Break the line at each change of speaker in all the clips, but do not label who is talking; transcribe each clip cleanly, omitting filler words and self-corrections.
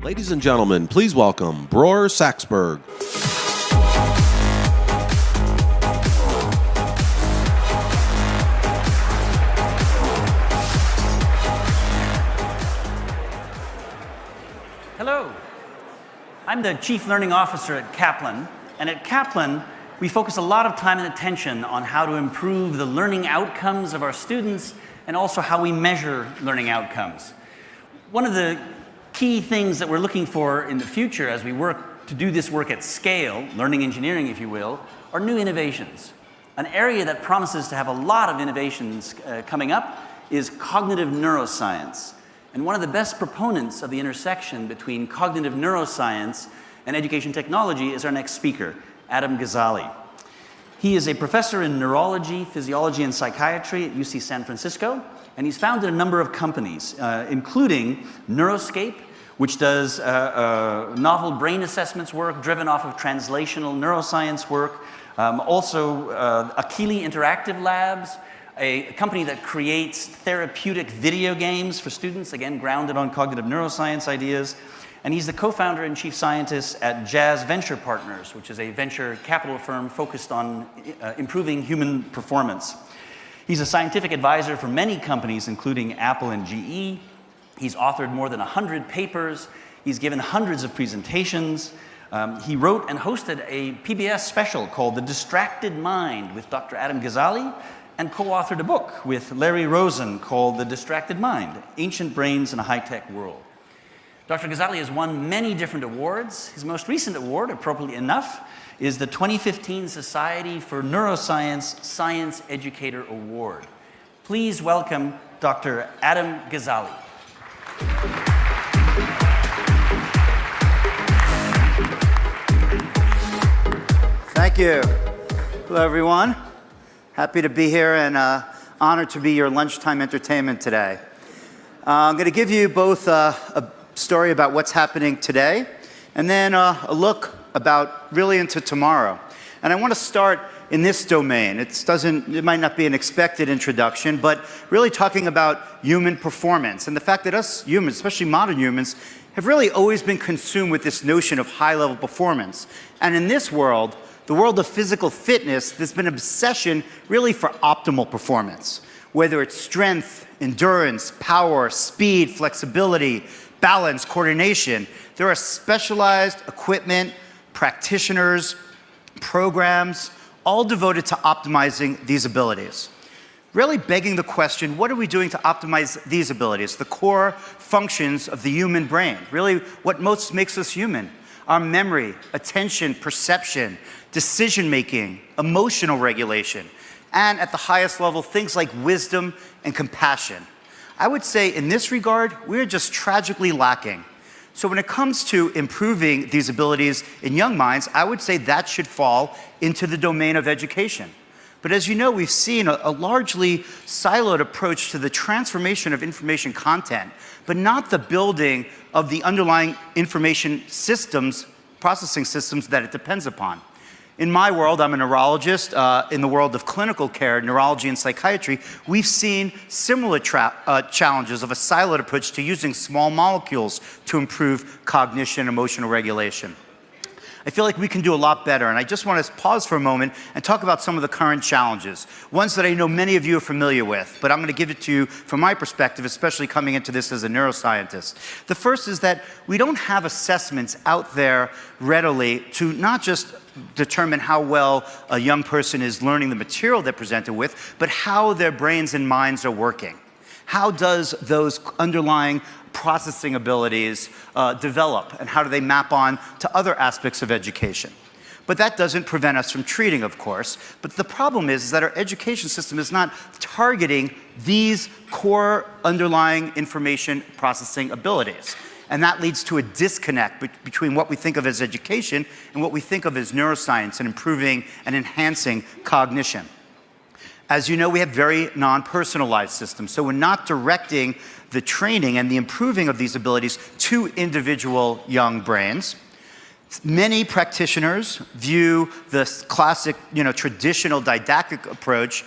Ladies and gentlemen, please welcome Bror Saxberg.
Hello. I'm the Chief Learning Officer at Kaplan, and at Kaplan, we focus a lot of time and attention on how to improve the learning outcomes of our students and also how we measure learning outcomes. One of the key things that we're looking for in the future as we work to do this work at scale, learning engineering if you will, are new innovations. An area that promises to have a lot of innovations coming up is cognitive neuroscience. And one of the best proponents of the intersection between cognitive neuroscience and education technology is our next speaker, Adam Gazzaley. He is a professor in neurology, physiology, and psychiatry at UC San Francisco, and he's founded a number of companies, including Neuroscape, which does novel brain assessments work driven off of translational neuroscience work. Also, Achille Interactive Labs, a company that creates therapeutic video games for students, again, grounded on cognitive neuroscience ideas. And he's the co-founder and chief scientist at Jazz Venture Partners, which is a venture capital firm focused on improving human performance. He's a scientific advisor for many companies, including Apple and GE. He's authored more than 100 papers. He's given hundreds of presentations. He wrote and hosted a PBS special called The Distracted Mind with Dr. Adam Gazzaley, and co-authored a book with Larry Rosen called The Distracted Mind, Ancient Brains in a High-Tech World. Dr. Gazzaley has won many different awards. His most recent award, appropriately enough, is the 2015 Society for Neuroscience Science Educator Award. Please welcome Dr. Adam Gazzaley.
Thank you. Hello, everyone. Happy to be here and honored to be your lunchtime entertainment today. I'm going to give you both a story about what's happening today and then a look about really into tomorrow. And I want to start in this domain. It might not be an expected introduction, but really talking about human performance and the fact that us humans, especially modern humans, have really always been consumed with this notion of high-level performance. And in this world, the world of physical fitness, there's been an obsession really for optimal performance, whether it's strength, endurance, power, speed, flexibility, balance, coordination. There are specialized equipment, practitioners, programs, all devoted to optimizing these abilities. Really begging the question, what are we doing to optimize these abilities, the core functions of the human brain, really what most makes us human? Our memory, attention, perception, decision-making, emotional regulation, and at the highest level, things like wisdom and compassion. I would say in this regard, we're just tragically lacking. So when it comes to improving these abilities in young minds, I would say that should fall into the domain of education. But as you know, we've seen a largely siloed approach to the transformation of information content, but not the building of the underlying information systems, processing systems that it depends upon. In my world, I'm a neurologist. In the world of clinical care, neurology and psychiatry, we've seen similar challenges of a siloed approach to using small molecules to improve cognition and emotional regulation. I feel like we can do a lot better, and I just want to pause for a moment and talk about some of the current challenges, ones that I know many of you are familiar with, but I'm going to give it to you from my perspective, especially coming into this as a neuroscientist. The first is that we don't have assessments out there readily to not just determine how well a young person is learning the material they're presented with, but how their brains and minds are working. How does those underlying processing abilities develop, and how do they map on to other aspects of education? But that doesn't prevent us from treating, of course. But the problem is that our education system is not targeting these core underlying information processing abilities. And that leads to a disconnect between what we think of as education and what we think of as neuroscience and improving and enhancing cognition. As you know, we have very non-personalized systems, so we're not directing the training and the improving of these abilities to individual young brains. Many practitioners view the classic, traditional didactic approach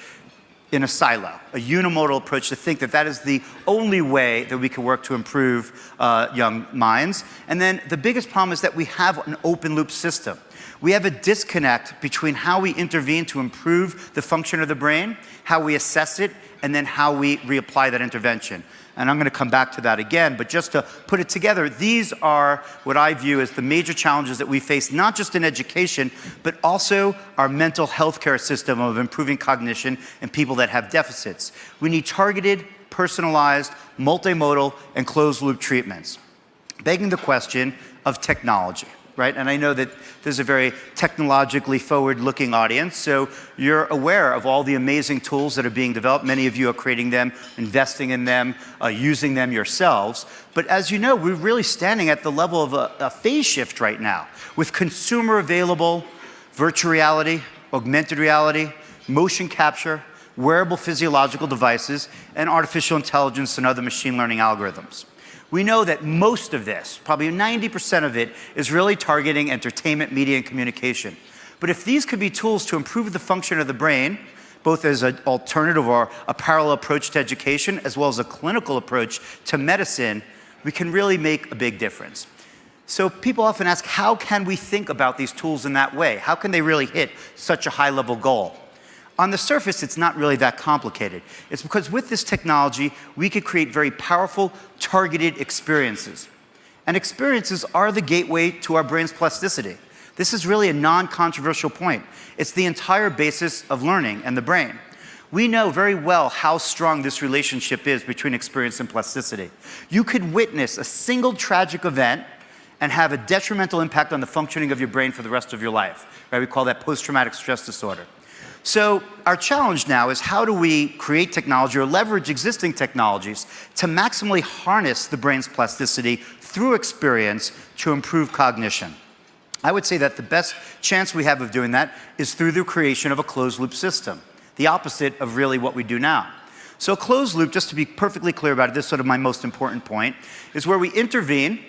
in a silo, a unimodal approach to think that that is the only way that we can work to improve young minds. And then the biggest problem is that we have an open loop system. We have a disconnect between how we intervene to improve the function of the brain, how we assess it, and then how we reapply that intervention. And I'm going to come back to that again, but just to put it together, these are what I view as the major challenges that we face, not just in education, but also our mental health care system of improving cognition in people that have deficits. We need targeted, personalized, multimodal, and closed-loop treatments, begging the question of technology. Right? And I know that there's a very technologically forward-looking audience, so you're aware of all the amazing tools that are being developed. Many of you are creating them, investing in them, using them yourselves. But as you know, we're really standing at the level of a phase shift right now, with consumer-available virtual reality, augmented reality, motion capture, wearable physiological devices, and artificial intelligence and other machine learning algorithms. We know that most of this, probably 90% of it, is really targeting entertainment, media, and communication. But if these could be tools to improve the function of the brain, both as an alternative or a parallel approach to education, as well as a clinical approach to medicine, we can really make a big difference. So people often ask, how can we think about these tools in that way? How can they really hit such a high-level goal? On the surface, it's not really that complicated. It's because with this technology, we could create very powerful, targeted experiences. And experiences are the gateway to our brain's plasticity. This is really a non-controversial point. It's the entire basis of learning and the brain. We know very well how strong this relationship is between experience and plasticity. You could witness a single tragic event and have a detrimental impact on the functioning of your brain for the rest of your life. Right? We call that post-traumatic stress disorder. So our challenge now is, how do we create technology or leverage existing technologies to maximally harness the brain's plasticity through experience to improve cognition? I would say that the best chance we have of doing that is through the creation of a closed-loop system, the opposite of really what we do now. So a closed loop, just to be perfectly clear about it, this is sort of my most important point, is where we intervene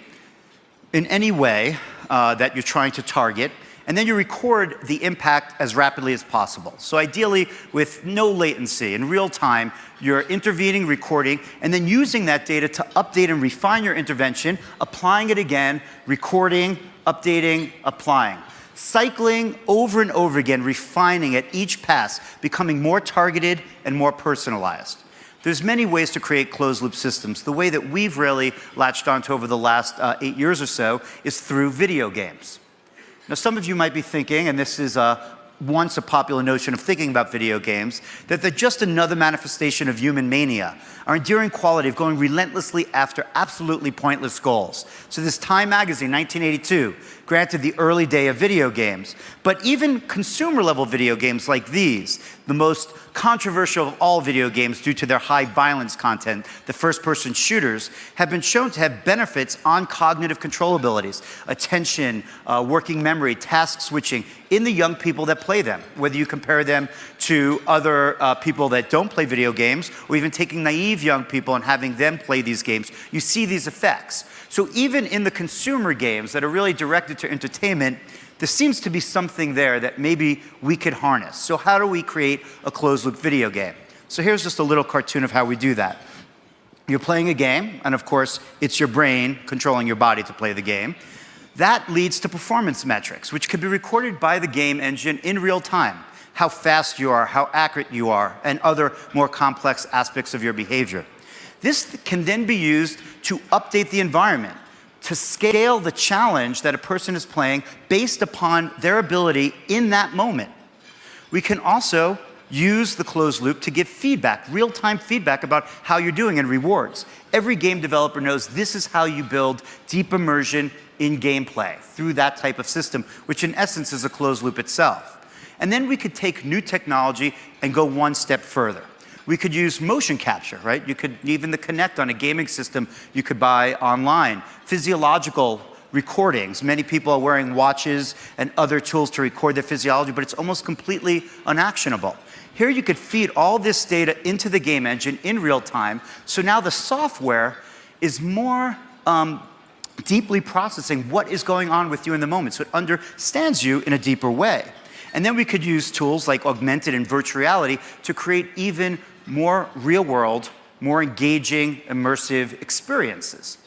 in any way that you're trying to target, and then you record the impact as rapidly as possible. So ideally, with no latency, in real time, you're intervening, recording, and then using that data to update and refine your intervention, applying it again, recording, updating, applying. Cycling over and over again, refining at each pass, becoming more targeted and more personalized. There's many ways to create closed-loop systems. The way that we've really latched onto over the last 8 years or so is through video games. Now, some of you might be thinking, and this is once a popular notion of thinking about video games, that they're just another manifestation of human mania, our enduring quality of going relentlessly after absolutely pointless goals. So this Time magazine, 1982, granted the early day of video games. But even consumer-level video games like these, the most controversial of all video games due to their high violence content, the first-person shooters, have been shown to have benefits on cognitive control abilities, attention, working memory, task switching, in the young people that play them. Whether you compare them to other people that don't play video games, or even taking naive young people and having them play these games, you see these effects. So even in the consumer games that are really directed to entertainment, there seems to be something there that maybe we could harness. So how do we create a closed-loop video game? So here's just a little cartoon of how we do that. You're playing a game, and of course, it's your brain controlling your body to play the game. That leads to performance metrics, which could be recorded by the game engine in real time. How fast you are, how accurate you are, and other more complex aspects of your behavior. This can then be used to update the environment, to scale the challenge that a person is playing based upon their ability in that moment. We can also use the closed loop to give feedback, real-time feedback about how you're doing and rewards. Every game developer knows this is how you build deep immersion in gameplay, through that type of system, which in essence is a closed loop itself. And then we could take new technology and go one step further. We could use motion capture, right? You could, even the Kinect on a gaming system, you could buy online. Physiological recordings. Many people are wearing watches and other tools to record their physiology, but it's almost completely unactionable. Here you could feed all this data into the game engine in real time, so now the software is more deeply processing what is going on with you in the moment, so it understands you in a deeper way. And then we could use tools like augmented and virtual reality to create even more real-world, more engaging, immersive experiences.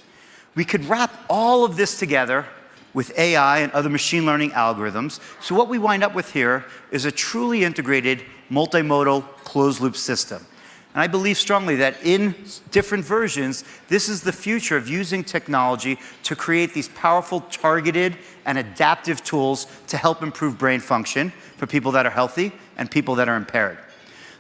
We could wrap all of this together with AI and other machine learning algorithms. So what we wind up with here is a truly integrated, multimodal, closed-loop system. And I believe strongly that in different versions, this is the future of using technology to create these powerful, targeted, and adaptive tools to help improve brain function for people that are healthy and people that are impaired.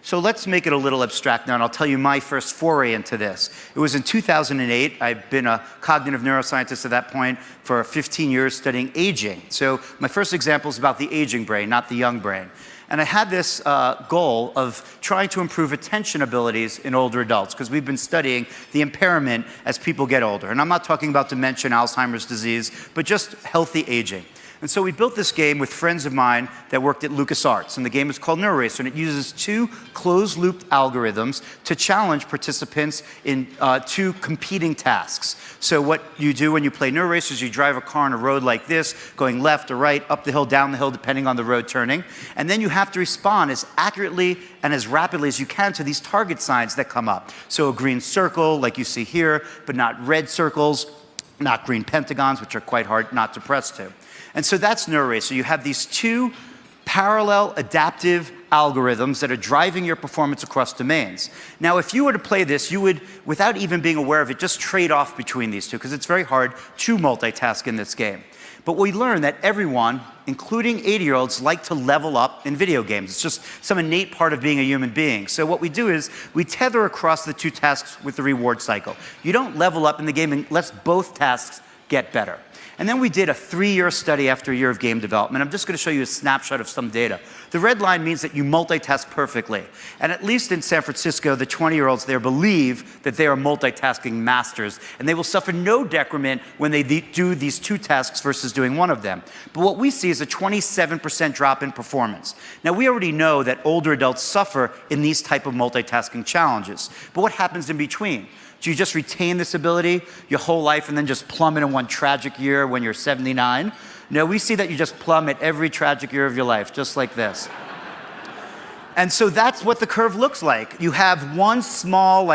So let's make it a little abstract now, and I'll tell you my first foray into this. It was in 2008. I've been a cognitive neuroscientist at that point for 15 years studying aging. So my first example is about the aging brain, not the young brain. And I had this goal of trying to improve attention abilities in older adults, because we've been studying the impairment as people get older. And I'm not talking about dementia and Alzheimer's disease, but just healthy aging. And so we built this game with friends of mine that worked at LucasArts, and the game is called Neuroracer, and it uses two closed-loop algorithms to challenge participants in two competing tasks. So what you do when you play Neuroracer is you drive a car on a road like this, going left or right, up the hill, down the hill, depending on the road turning, and then you have to respond as accurately and as rapidly as you can to these target signs that come up. So a green circle, like you see here, but not red circles, not green pentagons, which are quite hard not to press to. And so that's Neuroscape. You have these two parallel adaptive algorithms that are driving your performance across domains. Now, if you were to play this, you would, without even being aware of it, just trade off between these two, because it's very hard to multitask in this game. But we learned that everyone, including 80-year-olds, like to level up in video games. It's just some innate part of being a human being. So what we do is we tether across the two tasks with the reward cycle. You don't level up in the game unless both tasks get better. And then we did a 3-year study after a year of game development. I'm just going to show you a snapshot of some data. The red line means that you multitask perfectly. And at least in San Francisco, the 20-year-olds there believe that they are multitasking masters, and they will suffer no decrement when they do these two tasks versus doing one of them. But what we see is a 27% drop in performance. Now, we already know that older adults suffer in these type of multitasking challenges. But what happens in between? Do you just retain this ability your whole life and then just plummet in one tragic year when you're 79? No, we see that you just plummet every tragic year of your life, just like this. And so that's what the curve looks like. You have one small,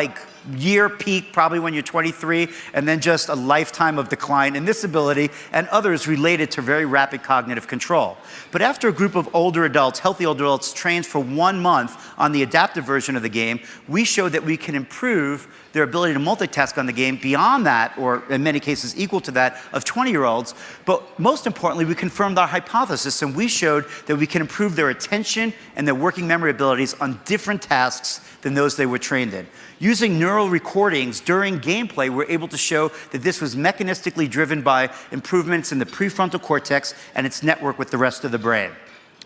year peak, probably when you're 23, and then just a lifetime of decline in this ability, and others related to very rapid cognitive control. But after a group of older adults, healthy older adults, trains for 1 month on the adaptive version of the game, we showed that we can improve their ability to multitask on the game beyond that, or in many cases equal to that, of 20-year-olds. But most importantly, we confirmed our hypothesis, and we showed that we can improve their attention and their working memory abilities on different tasks than those they were trained in. Using neural recordings during gameplay, we're able to show that this was mechanistically driven by improvements in the prefrontal cortex and its network with the rest of the brain.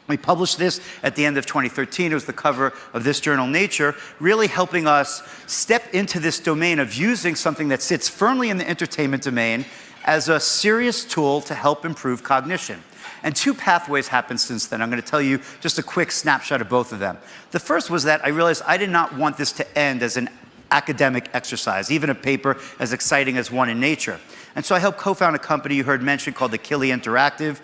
We published this at the end of 2013. It was the cover of this journal, Nature, really helping us step into this domain of using something that sits firmly in the entertainment domain as a serious tool to help improve cognition. And two pathways happened since then. I'm going to tell you just a quick snapshot of both of them. The first was that I realized I did not want this to end as an academic exercise, even a paper as exciting as one in Nature. And so I helped co-found a company you heard mentioned called Achille Interactive.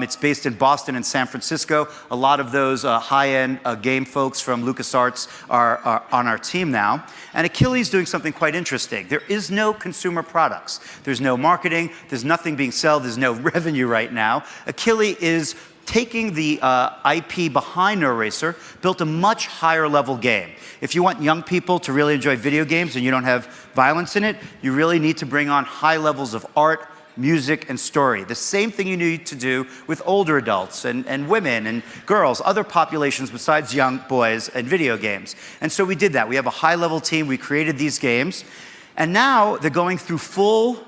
It's based in Boston and San Francisco. A lot of those high-end game folks from LucasArts are on our team now. And Achille is doing something quite interesting. There is no consumer products. There's no marketing. There's nothing being sold. There's no revenue right now. Achille is taking the IP behind Neuroscape, built a much higher level game. If you want young people to really enjoy video games and you don't have violence in it, you really need to bring on high levels of art, music, and story. The same thing you need to do with older adults and women and girls, other populations besides young boys and video games. And so we did that. We have a high level team. We created these games. And now they're going through full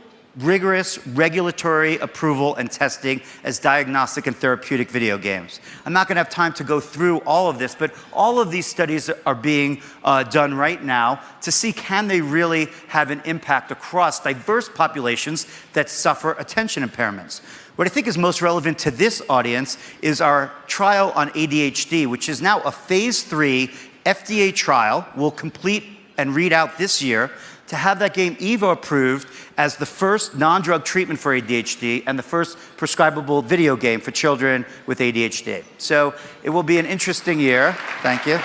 rigorous regulatory approval and testing as diagnostic and therapeutic video games. I'm not going to have time to go through all of this, but all of these studies are being done right now to see can they really have an impact across diverse populations that suffer attention impairments. What I think is most relevant to this audience is our trial on ADHD, which is now a phase 3 FDA trial. We'll complete and read out this year. to have that game EVA approved as the first non-drug treatment for ADHD and the first prescribable video game for children with ADHD. So it will be an interesting year. Thank you.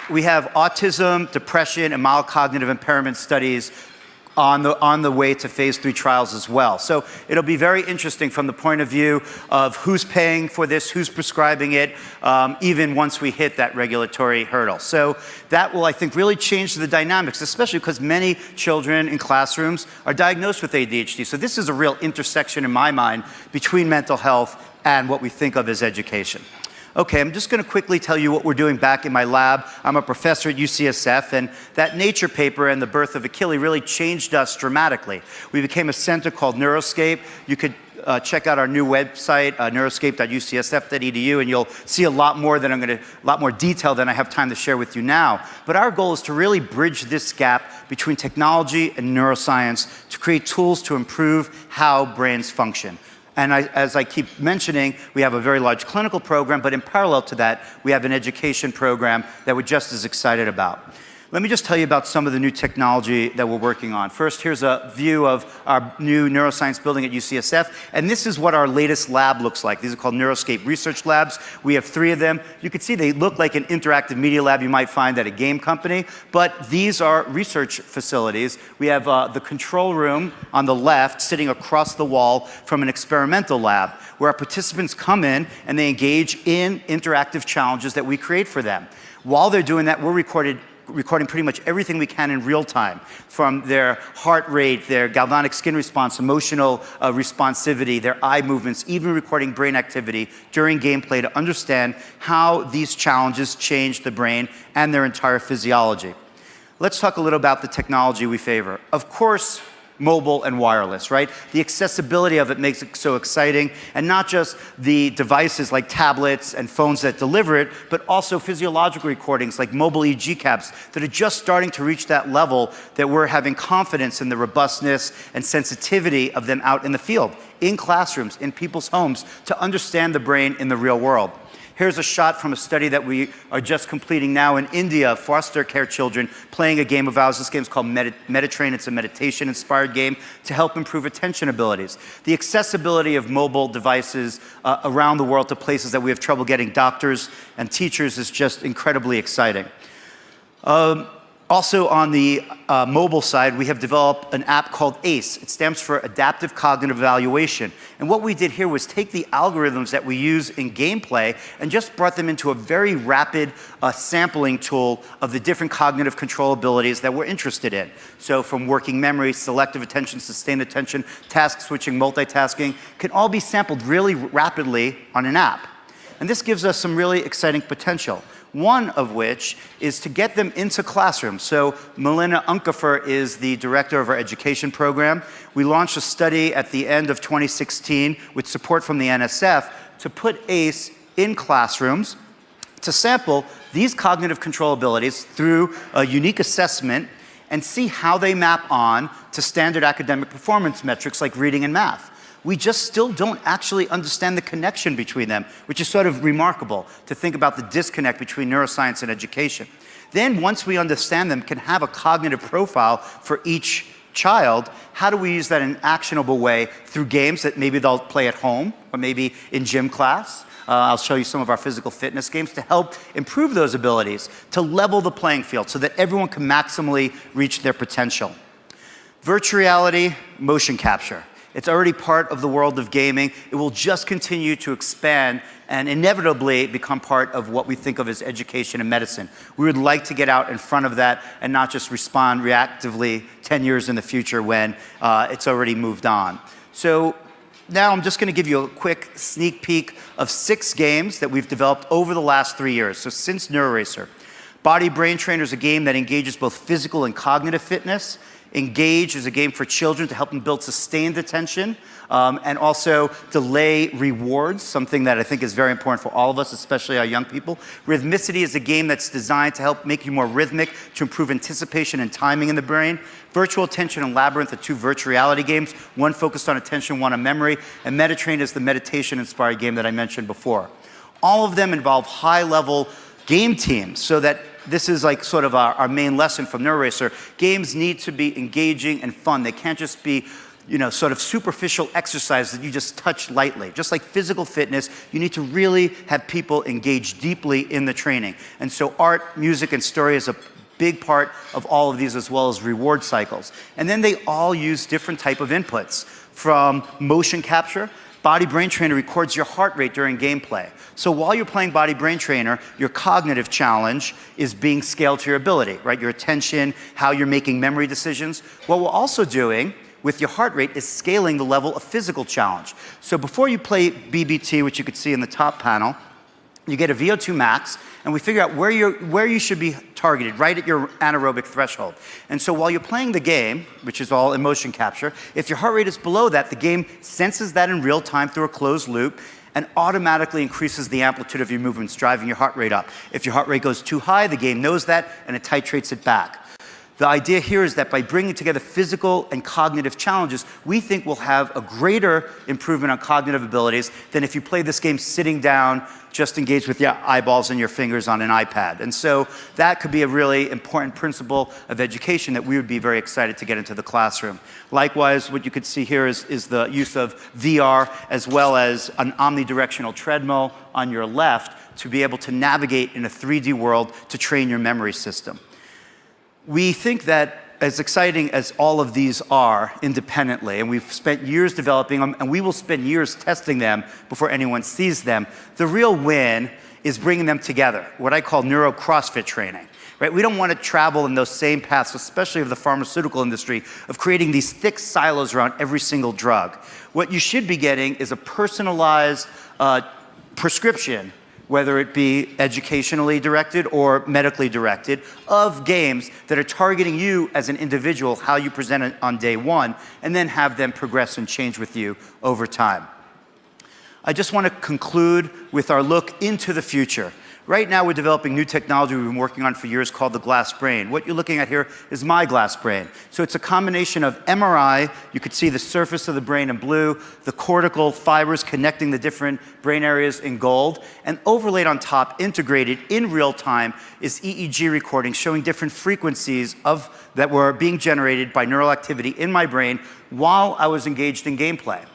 We have autism, depression, and mild cognitive impairment studies on the way to phase 3 trials as well. So it'll be very interesting from the point of view of who's paying for this, who's prescribing it, even once we hit that regulatory hurdle. So that will, I think, really change the dynamics, especially because many children in classrooms are diagnosed with ADHD. So this is a real intersection in my mind between mental health and what we think of as education. Okay, I'm just going to quickly tell you what we're doing back in my lab. I'm a professor at UCSF, and that Nature paper and the birth of Achille really changed us dramatically. We became a center called Neuroscape. You could check out our new website, neuroscape.ucsf.edu, and you'll see a lot more detail than I have time to share with you now. But our goal is to really bridge this gap between technology and neuroscience to create tools to improve how brains function. And as I keep mentioning, we have a very large clinical program, but in parallel to that, we have an education program that we're just as excited about. Let me just tell you about some of the new technology that we're working on. First, here's a view of our new neuroscience building at UCSF, and this is what our latest lab looks like. These are called Neuroscape research labs. We have 3 of them. You can see they look like an interactive media lab you might find at a game company, but these are research facilities. We have the control room on the left sitting across the wall from an experimental lab, where our participants come in and they engage in interactive challenges that we create for them. While they're doing that, we're recording pretty much everything we can in real time, from their heart rate, their galvanic skin response, emotional responsivity, their eye movements, even recording brain activity during gameplay to understand how these challenges change the brain and their entire physiology. Let's talk a little about the technology we favor. Of course, mobile and wireless, right? The accessibility of it makes it so exciting, and not just the devices like tablets and phones that deliver it, but also physiological recordings like mobile EEG caps that are just starting to reach that level that we're having confidence in the robustness and sensitivity of them out in the field, in classrooms, in people's homes, to understand the brain in the real world. Here's a shot from a study that we are just completing now in India, foster care children playing a game of ours. This game is called Meditrain. It's a meditation-inspired game to help improve attention abilities. The accessibility of mobile devices around the world to places that we have trouble getting doctors and teachers is just incredibly exciting. Also on the mobile side, we have developed an app called ACE. It stands for Adaptive Cognitive Evaluation. And what we did here was take the algorithms that we use in gameplay and just brought them into a very rapid sampling tool of the different cognitive control abilities that we're interested in. So from working memory, selective attention, sustained attention, task switching, multitasking, can all be sampled really rapidly on an app. And this gives us some really exciting potential. One of which is to get them into classrooms. So Melina Unkefer is the director of our education program. We launched a study at the end of 2016 with support from the NSF to put ACE in classrooms to sample these cognitive control abilities through a unique assessment and see how they map on to standard academic performance metrics like reading and math. We just still don't actually understand the connection between them, which is sort of remarkable to think about the disconnect between neuroscience and education. Then once we understand them, can have a cognitive profile for each child, how do we use that in an actionable way through games that maybe they'll play at home or maybe in gym class? I'll show you some of our physical fitness games to help improve those abilities, to level the playing field so that everyone can maximally reach their potential. Virtual reality, motion capture. It's already part of the world of gaming. It will just continue to expand and inevitably become part of what we think of as education and medicine. We would like to get out in front of that and not just respond reactively 10 years in the future when it's already moved on. So now I'm just going to give you a quick sneak peek of 6 games that we've developed over the last 3 years, so since NeuroRacer. Body Brain Trainer is a game that engages both physical and cognitive fitness. Engage is a game for children to help them build sustained attention and also delay rewards, something that I think is very important for all of us, especially our young people. Rhythmicity is a game that's designed to help make you more rhythmic, to improve anticipation and timing in the brain. Virtual Attention and Labyrinth are 2 virtual reality games, one focused on attention, one on memory, and Meditrain is the meditation-inspired game that I mentioned before. All of them involve high-level game teams, so that this is like sort of our main lesson from NeuroRacer. Games need to be engaging and fun. They can't just be sort of superficial exercise that you just touch lightly. Just like physical fitness, you need to really have people engage deeply in the training. And so art, music, and story is a big part of all of these, as well as reward cycles. And then they all use different type of inputs, from motion capture. Body Brain Trainer records your heart rate during gameplay. So while you're playing Body Brain Trainer, your cognitive challenge is being scaled to your ability, right? Your attention, how you're making memory decisions. What we're also doing with your heart rate is scaling the level of physical challenge. So before you play BBT, which you could see in the top panel, you get a VO2 max, and we figure out where you should be targeted, right at your anaerobic threshold. And so while you're playing the game, which is all in motion capture, if your heart rate is below that, the game senses that in real time through a closed loop and automatically increases the amplitude of your movements, driving your heart rate up. If your heart rate goes too high, the game knows that, and it titrates it back. The idea here is that by bringing together physical and cognitive challenges, we think we'll have a greater improvement on cognitive abilities than if you play this game sitting down, just engaged with your eyeballs and your fingers on an iPad. And so that could be a really important principle of education that we would be very excited to get into the classroom. Likewise, what you could see here is the use of VR, as well as an omnidirectional treadmill on your left to be able to navigate in a 3D world to train your memory system. We think that as exciting as all of these are independently, and we've spent years developing them, and we will spend years testing them before anyone sees them, the real win is bringing them together, what I call neuro CrossFit training. Right? We don't want to travel in those same paths, especially of the pharmaceutical industry, of creating these thick silos around every single drug. What you should be getting is a personalized prescription, whether it be educationally directed or medically directed, of games that are targeting you as an individual, how you present it on day one, and then have them progress and change with you over time. I just want to conclude with our look into the future. Right now, we're developing new technology we've been working on for years called the glass brain. What you're looking at here is my glass brain. So it's a combination of MRI, you could see the surface of the brain in blue, the cortical fibers connecting the different brain areas in gold, and overlaid on top, integrated in real time, is EEG recordings showing different frequencies that were being generated by neural activity in my brain while I was engaged in gameplay.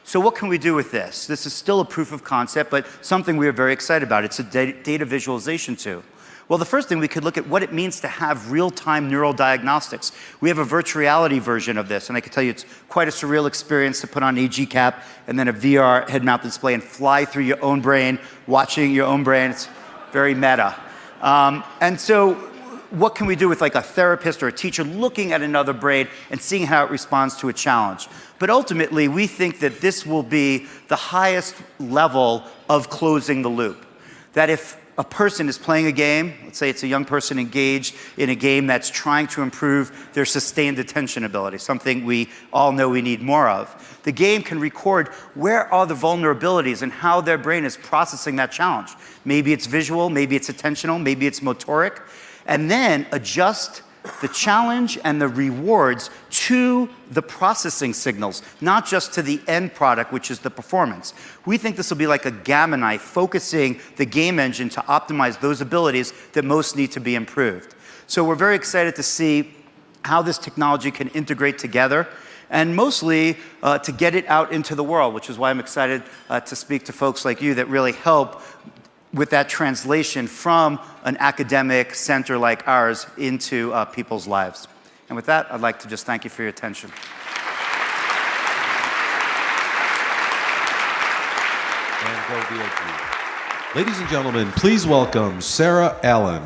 So what can we do with this? This is still a proof of concept, but something we are very excited about. It's a data visualization tool. Well, the first thing, we could look at what it means to have real-time neural diagnostics. We have a virtual reality version of this, and I can tell you it's quite a surreal experience to put on an EEG cap and then a VR head-mounted display and fly through your own brain, watching your own brain. It's very meta. And so what can we do with like a therapist or a teacher looking at another brain and seeing how it responds to a challenge? But ultimately, we think that this will be the highest level of closing the loop. That if a person is playing a game, let's say it's a young person engaged in a game that's trying to improve their sustained attention ability, something we all know we need more of, the game can record where are the vulnerabilities and how their brain is processing that challenge. Maybe it's visual, maybe it's attentional, maybe it's motoric, and then adjust the challenge and the rewards to the processing signals, not just to the end product, which is the performance. We think this will be like a gamma knife, focusing the game engine to optimize those abilities that most need to be improved. So we're very excited to see how this technology can integrate together, and mostly to get it out into the world, which is why I'm excited to speak to folks like you that really help with that translation from an academic center like ours into people's lives. And with that, I'd like to just thank you for your attention.
And go VIP. Ladies and gentlemen, please welcome Sarah Allen.